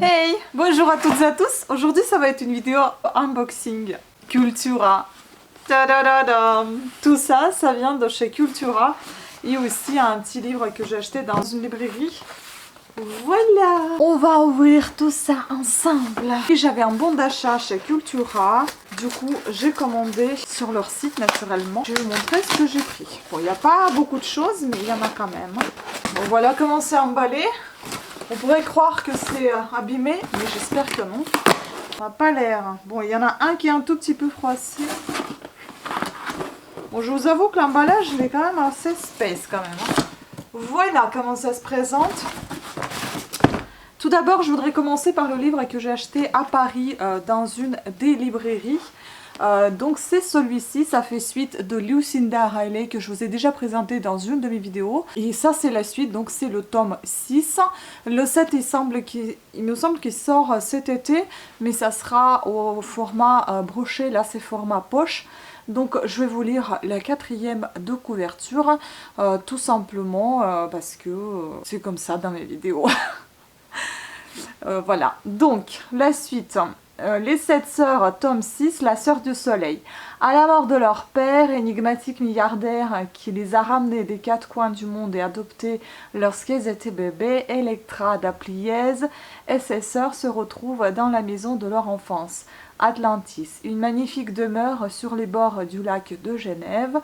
Hey, bonjour à toutes et à tous. Aujourd'hui, ça va être une vidéo unboxing Cultura. Tadadadam. Tout ça, ça vient de chez Cultura. Et aussi un petit livre que j'ai acheté dans une librairie. Voilà. On va ouvrir tout ça ensemble. Et j'avais un bon d'achat chez Cultura. Du coup, j'ai commandé sur leur site naturellement. Je vais vous montrer ce que j'ai pris. Bon, il n'y a pas beaucoup de choses, mais il y en a quand même. Bon, voilà comment c'est emballé. On pourrait croire que c'est abîmé, mais j'espère que non. Ça n'a pas l'air. Bon, il y en a un qui est un tout petit peu froissé. Bon, je vous avoue que l'emballage, il est quand même assez space quand même. Voilà comment ça se présente. Tout d'abord, je voudrais commencer par le livre que j'ai acheté à Paris dans une des librairies. Donc c'est celui-ci, ça fait suite de Lucinda Riley que je vous ai déjà présenté dans une de mes vidéos. Et ça c'est la suite, donc c'est le tome 6. Le 7 il me semble qu'il sort cet été, mais ça sera au format broché, là c'est format poche. Donc je vais vous lire la 4e de couverture, tout simplement parce que c'est comme ça dans mes vidéos. Voilà, donc la suite. Les 7 sœurs, tome 6, la sœur du soleil. À la mort de leur père, énigmatique milliardaire qui les a ramenés des 4 coins du monde et adoptés lorsqu'elles étaient bébés, Electra d'Apliez et ses sœurs se retrouvent dans la maison de leur enfance, Atlantis, une magnifique demeure sur les bords du lac de Genève.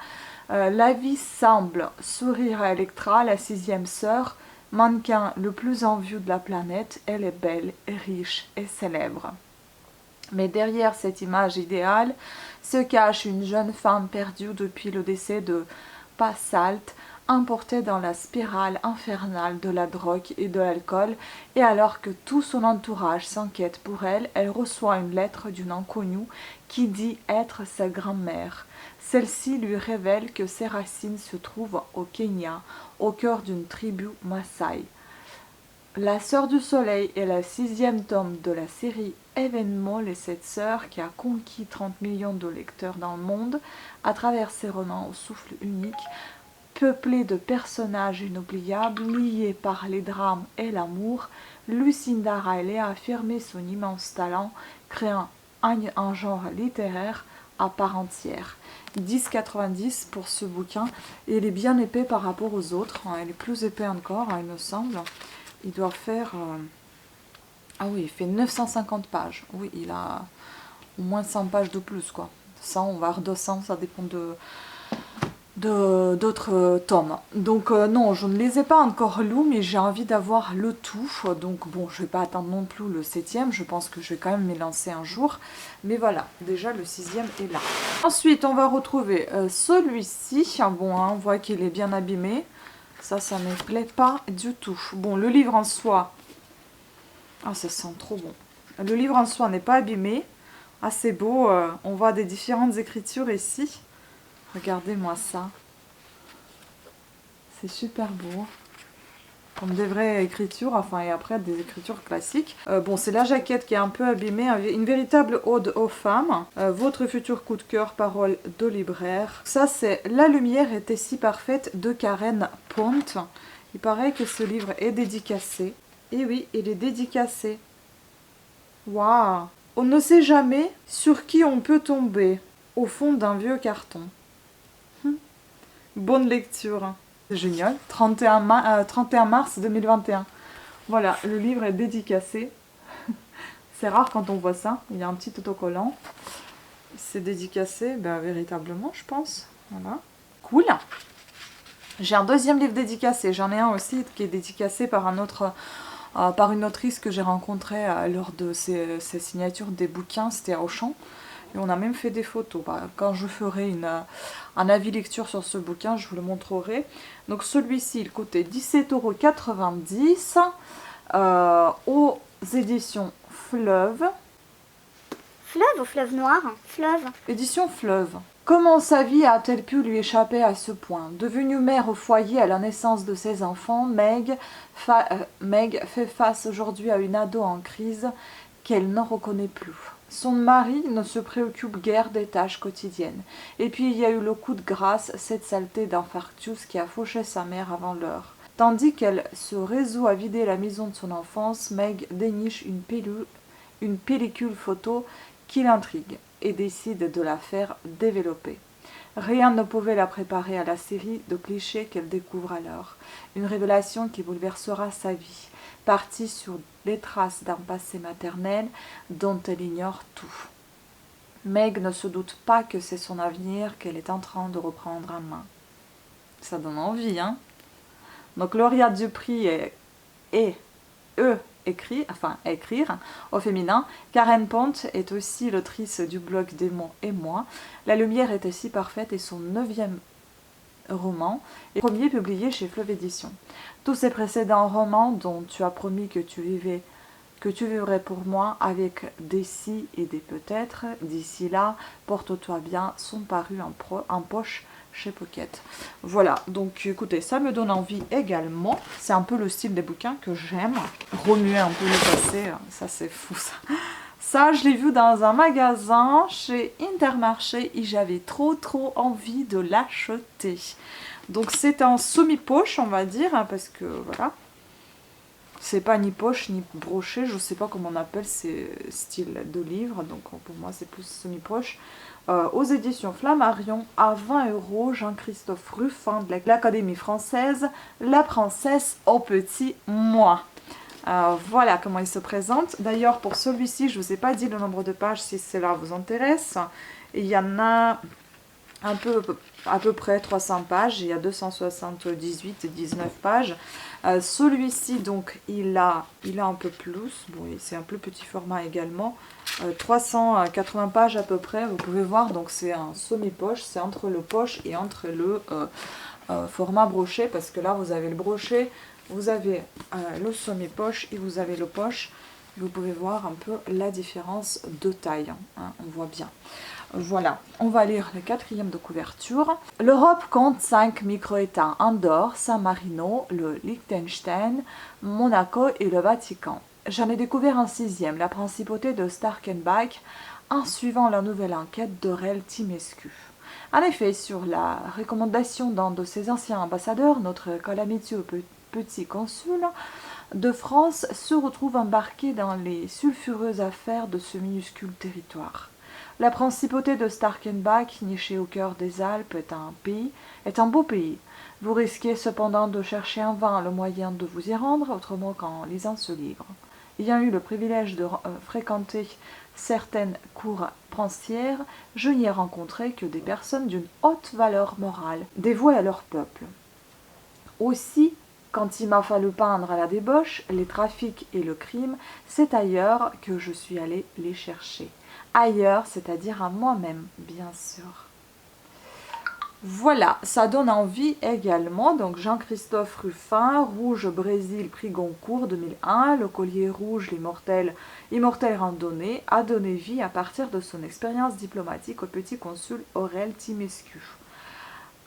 La vie semble sourire à Electra, la 6e sœur, mannequin le plus envieux de la planète. Elle est belle, riche et célèbre. Mais derrière cette image idéale se cache une jeune femme perdue depuis le décès de Passalt, emportée dans la spirale infernale de la drogue et de l'alcool, et alors que tout son entourage s'inquiète pour elle, elle reçoit une lettre d'une inconnue qui dit être sa grand-mère. Celle-ci lui révèle que ses racines se trouvent au Kenya, au cœur d'une tribu Maasai. La sœur du soleil est la 6e tome de la série Événement Les 7 sœurs qui a conquis 30 millions de lecteurs dans le monde à travers ses romans au souffle unique, peuplés de personnages inoubliables liés par les drames et l'amour. Lucinda Riley a affirmé son immense talent, créant un genre littéraire à part entière. 10,90 pour ce bouquin, et il est bien épais par rapport aux autres, il est plus épais encore, il me semble. Il doit faire... Ah oui, il fait 950 pages. Oui, il a au moins 100 pages de plus, quoi. 100, voire 200, ça dépend d'autres tomes. Donc non, je ne les ai pas encore lus, mais j'ai envie d'avoir le tout. Donc bon, je ne vais pas attendre non plus le 7e. Je pense que je vais quand même m'y lancer un jour. Mais voilà, déjà le 6e est là. Ensuite, on va retrouver celui-ci. Bon, hein, on voit qu'il est bien abîmé. Ça ne me plaît pas du tout. Bon, le livre en soi... Ah, ça sent trop bon. Le livre en soi n'est pas abîmé. Ah, c'est beau. On voit des différentes écritures ici. Regardez-moi ça. C'est super beau. Comme des vraies écritures, enfin, et après des écritures classiques. Bon, c'est la jaquette qui est un peu abîmée. Une véritable ode aux femmes. Votre futur coup de cœur, parole de libraire. Ça, c'est La lumière était si parfaite de Karen Pont. Il paraît que ce livre est dédicacé. Et oui, il est dédicacé. Waouh! On ne sait jamais sur qui on peut tomber au fond d'un vieux carton. Bonne lecture. C'est génial. 31 mars 2021. Voilà, le livre est dédicacé. C'est rare quand on voit ça. Il y a un petit autocollant. C'est dédicacé, ben, véritablement, je pense. Voilà. Cool. J'ai un deuxième livre dédicacé. J'en ai un aussi qui est dédicacé par par une autrice que j'ai rencontrée lors de ses signatures des bouquins. C'était à Auchan. Et on a même fait des photos. Quand je ferai un avis lecture sur ce bouquin, je vous le montrerai. Donc celui-ci, il coûtait 17,90 € aux éditions Fleuve. Fleuve ou fleuve noir? Fleuve. Édition Fleuve. Comment sa vie a-t-elle pu lui échapper à ce point? Devenue mère au foyer à la naissance de ses enfants, Meg fait face aujourd'hui à une ado en crise qu'elle ne reconnaît plus. Son mari ne se préoccupe guère des tâches quotidiennes. Et puis il y a eu le coup de grâce, cette saleté d'infarctus qui a fauché sa mère avant l'heure. Tandis qu'elle se résout à vider la maison de son enfance, Meg déniche une pellicule photo qui l'intrigue et décide de la faire développer. Rien ne pouvait la préparer à la série de clichés qu'elle découvre alors. Une révélation qui bouleversera sa vie, partie sur les traces d'un passé maternel dont elle ignore tout. Meg ne se doute pas que c'est son avenir qu'elle est en train de reprendre en main. Ça donne envie, hein? Donc Lauréat Dupri et écrire au féminin. Karen Pont est aussi l'autrice du blog Démons et moi. La lumière est si parfaite et son 9e roman est le premier publié chez Fleuve Édition. Tous ces précédents romans dont tu as promis que tu vivrais pour moi avec des si et des peut-être, d'ici là, porte-toi bien, sont parus en poche chez Pocket. Voilà, donc écoutez, ça me donne envie également. C'est un peu le style des bouquins que j'aime. Remuer un peu le passé, ça c'est fou ça. Ça, je l'ai vu dans un magasin chez Intermarché et j'avais trop envie de l'acheter. Donc c'est un semi-poche, on va dire, hein, parce que voilà. C'est pas ni poche ni brochet, je sais pas comment on appelle ces styles de livres, donc pour moi c'est plus semi-poche. Aux éditions Flammarion, à 20 €, Jean-Christophe Ruffin de l'Académie française, La princesse au petit moi. Voilà comment il se présente. D'ailleurs, pour celui-ci, je ne vous ai pas dit le nombre de pages si cela vous intéresse. Il y en a à peu près 300 pages, il y a 278 et 19 pages. Celui-ci, donc, il a un peu plus, bon, c'est un plus petit format également, 380 pages à peu près, vous pouvez voir, donc c'est un semi-poche, c'est entre le poche et entre le format brochet, parce que là, vous avez le brochet, vous avez le semi-poche et vous avez le poche. Vous pouvez voir un peu la différence de taille, hein, on voit bien. Voilà, on va lire le 4e de couverture. L'Europe compte 5 micro-États, Andorre, San Marino, le Liechtenstein, Monaco et le Vatican. J'en ai découvert un 6e, la principauté de Starkenbach, en suivant la nouvelle enquête d'Aurel Timescu. En effet, sur la recommandation d'un de ses anciens ambassadeurs, notre calamiteux petit consul de France se retrouve embarqué dans les sulfureuses affaires de ce minuscule territoire. La principauté de Starkenbach, nichée au cœur des Alpes, est un beau pays. Vous risquez cependant de chercher en vain le moyen de vous y rendre, autrement qu'en lisant ce livre. Ayant eu le privilège de fréquenter certaines cours princières, je n'y ai rencontré que des personnes d'une haute valeur morale, dévouées à leur peuple. Aussi, quand il m'a fallu peindre à la débauche, les trafics et le crime, c'est ailleurs que je suis allée les chercher. Ailleurs, c'est-à-dire à moi-même, bien sûr. Voilà, ça donne envie également. Donc Jean-Christophe Ruffin, Rouge Brésil, prix Goncourt 2001, le collier rouge, l'immortel randonnée, a donné vie à partir de son expérience diplomatique au petit consul Aurel Timescu.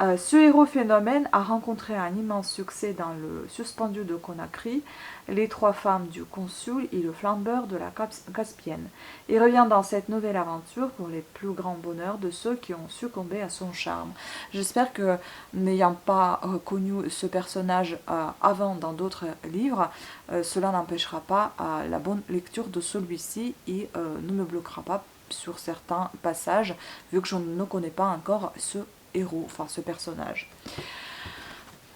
Ce héros phénomène a rencontré un immense succès dans le suspendu de Conakry, Les 3 femmes du consul et le flambeur de la Caspienne. Il revient dans cette nouvelle aventure pour les plus grands bonheurs de ceux qui ont succombé à son charme. J'espère que, n'ayant pas connu ce personnage avant dans d'autres livres, cela n'empêchera pas la bonne lecture de celui-ci et ne me bloquera pas sur certains passages, vu que je ne connais pas encore ce héros, enfin ce personnage.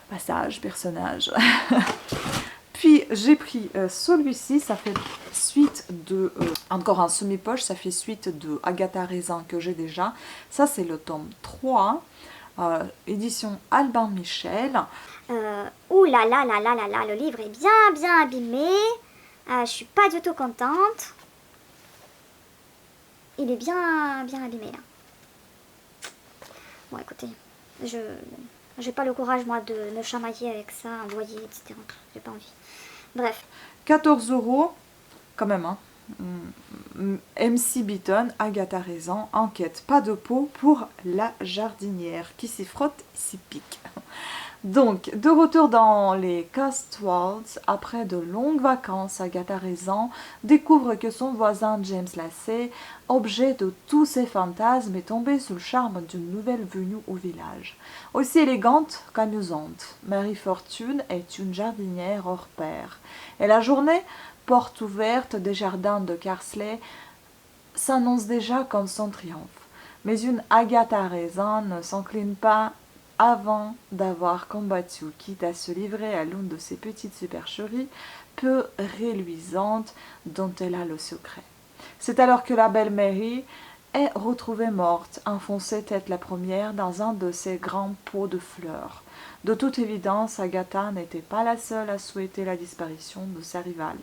Personnage. Puis j'ai pris celui-ci, ça fait suite de, encore un semi-poche, ça fait suite de Agatha Raisin que j'ai déjà. Ça c'est le tome 3, édition Albin Michel. Ouh là là là là là là, le livre est bien abîmé. Je suis pas du tout contente. Il est bien abîmé là. Bon, écoutez, j'ai pas le courage, moi, de me chamailler avec ça, envoyer, etc. J'ai pas envie. Bref. 14 €, quand même, hein. MC Beaton, Agatha Raisin, enquête, pas de peau pour la jardinière, qui s'y frotte, s'y pique. Donc, de retour dans les Cotswolds, après de longues vacances, Agatha Raisin découvre que son voisin James Lacey, objet de tous ses fantasmes, est tombé sous le charme d'une nouvelle venue au village. Aussi élégante qu'amusante, Mary Fortune est une jardinière hors pair. Et la journée, porte ouverte des jardins de Carsley, s'annonce déjà comme son triomphe. Mais une Agatha Raisin ne s'incline pas avant d'avoir combattu, quitte à se livrer à l'une de ces petites supercheries peu reluisantes dont elle a le secret. C'est alors que la belle Mary est retrouvée morte, enfoncée tête la première dans un de ces grands pots de fleurs. De toute évidence, Agatha n'était pas la seule à souhaiter la disparition de sa rivale.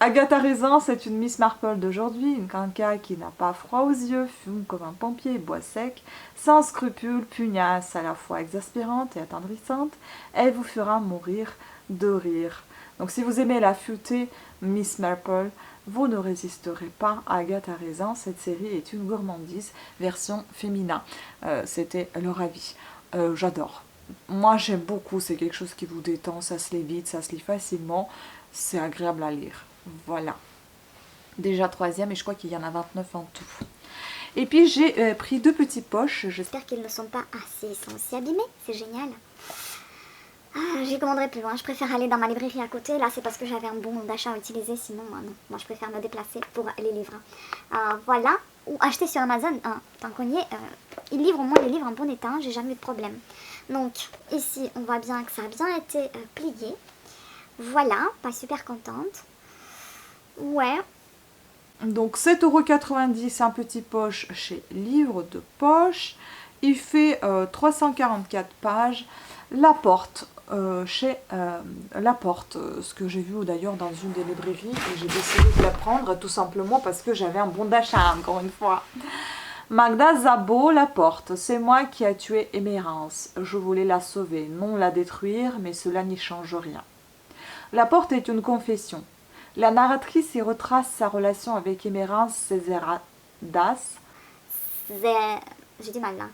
Agatha Raisin, c'est une Miss Marple d'aujourd'hui, une canca qui n'a pas froid aux yeux, fume comme un pompier, boit sec, sans scrupules, pugnace, à la fois exaspérante et attendrissante, elle vous fera mourir de rire. Donc si vous aimez la futée Miss Marple, vous ne résisterez pas à Agatha Raisin. Cette série est une gourmandise version féminin. C'était leur avis. J'adore. Moi j'aime beaucoup, c'est quelque chose qui vous détend, ça se lit vite, ça se lit facilement, c'est agréable à lire. Voilà. Déjà troisième et je crois qu'il y en a 29 en tout. Et puis j'ai pris deux petites poches. J'espère qu'ils ne sont pas assez, ils sont aussi abîmés, c'est génial. J'y commanderai plus loin, je préfère aller dans ma librairie à côté. Là c'est parce que j'avais un bon d'achat à utiliser, sinon non. Moi je préfère me déplacer pour les livres. Voilà, ou acheter sur Amazon, tant qu'on y est, ils livrent au moins les livres en bon état, j'ai jamais eu de problème. Donc ici on voit bien que ça a bien été plié. Voilà, pas super contente. Ouais. Donc 7,90 € un petit poche chez Livre de Poche. Il fait 344 pages. La Porte, chez La Porte, ce que j'ai vu d'ailleurs dans une des librairies et j'ai décidé de la prendre tout simplement parce que j'avais un bon d'achat encore une fois. Magda Szabo, La Porte, c'est moi qui a tué Émérance. Je voulais la sauver, non la détruire, mais cela n'y change rien. La Porte est une confession. La narratrice y retrace sa relation avec Émérance Céséradas. J'ai du mal là.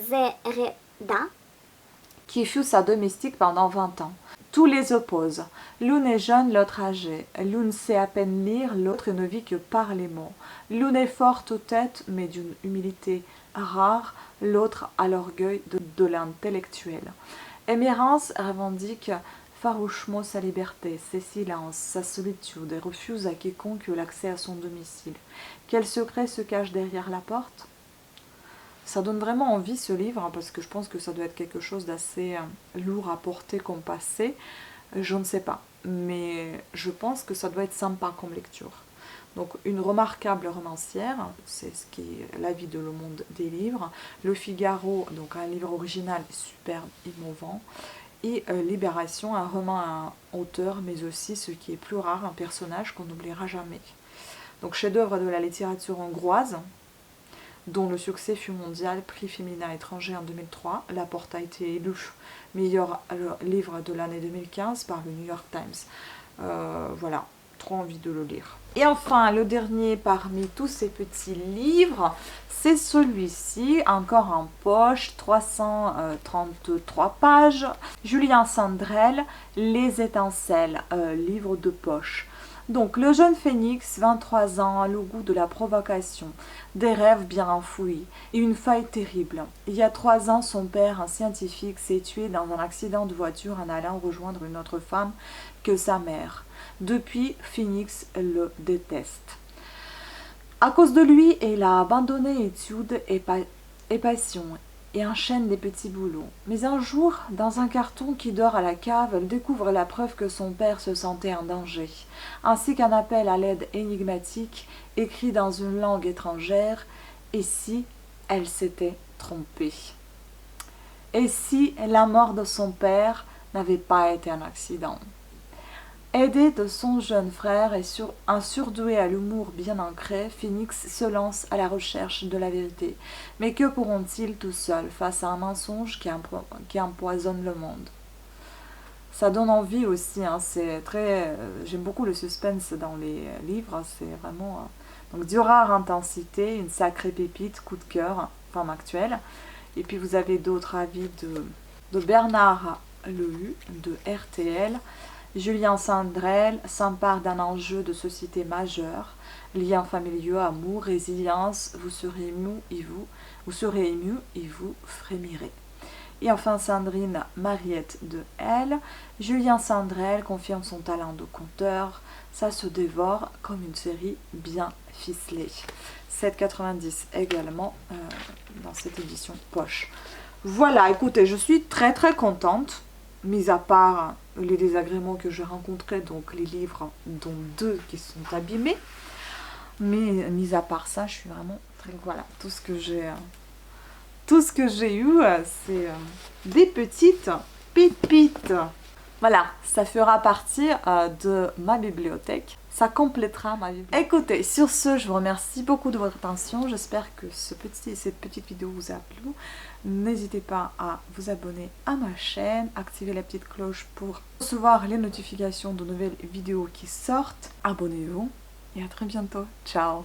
Zereda. Qui fut sa domestique pendant 20 ans. Tous les opposent. L'une est jeune, l'autre âgée. L'une sait à peine lire, l'autre ne vit que par les mots. L'une est forte aux têtes, mais d'une humilité rare, l'autre a l'orgueil de l'intellectuel. Émérance revendique farouchement sa liberté, ses silences, sa solitude et refuse à quiconque l'accès à son domicile. Quel secret se cache derrière la porte ? Ça donne vraiment envie ce livre parce que je pense que ça doit être quelque chose d'assez lourd à porter comme passé. Je ne sais pas, mais je pense que ça doit être sympa comme lecture. Donc une remarquable romancière, c'est ce qui est l'avis de Le Monde des livres. Le Figaro, donc un livre original superbe, émouvant. Et Libération, un roman à un auteur, mais aussi, ce qui est plus rare, un personnage qu'on n'oubliera jamais. Donc chef-d'œuvre de la littérature hongroise, dont le succès fut mondial, prix féminin étranger en 2003. La Porte a été élu meilleur livre de l'année 2015 par le New York Times. Voilà, trop envie de le lire. Et enfin, le dernier parmi tous ces petits livres, c'est celui-ci, encore en poche, 333 pages. Julien Sandrel, Les étincelles, livre de poche. Donc, le jeune phénix, 23 ans, a le goût de la provocation, des rêves bien enfouis et une faille terrible. Il y a 3 ans, son père, un scientifique, s'est tué dans un accident de voiture en allant rejoindre une autre femme que sa mère. Depuis, Phoenix le déteste. À cause de lui, il a abandonné études et passion et enchaîne des petits boulots. Mais un jour, dans un carton qui dort à la cave, elle découvre la preuve que son père se sentait en danger, ainsi qu'un appel à l'aide énigmatique écrit dans une langue étrangère. Et si elle s'était trompée? Et si la mort de son père n'avait pas été un accident? Aidé de son jeune frère et un surdoué à l'humour bien ancré, Phoenix se lance à la recherche de la vérité. Mais que pourront-ils tout seuls face à un mensonge qui empoisonne le monde? Ça donne envie aussi, hein, c'est très... j'aime beaucoup le suspense dans les livres, c'est vraiment... donc, du rare intensité, une sacrée pépite, coup de cœur, femme actuelle. Et puis vous avez d'autres avis de Bernard Lehu, de RTL. Julien Sandrel s'empare d'un enjeu de société majeur, liens familiaux, amour, résilience, vous serez ému et vous frémirez. Et enfin Sandrine Mariette de Elle, Julien Sandrel confirme son talent de conteur, ça se dévore comme une série bien ficelée. 7,90 également dans cette édition poche. Voilà, écoutez, je suis très contente, mis à part les désagréments que j'ai rencontrés, donc les livres dont 2 qui sont abîmés. Mais mis à part ça, je suis vraiment très... Voilà, tout ce que j'ai eu, c'est des petites pépites. Voilà, ça fera partie de ma bibliothèque. Ça complétera ma bibliothèque. Écoutez, sur ce, je vous remercie beaucoup de votre attention. J'espère que cette petite vidéo vous a plu. N'hésitez pas à vous abonner à ma chaîne, activer la petite cloche pour recevoir les notifications de nouvelles vidéos qui sortent. Abonnez-vous et à très bientôt. Ciao!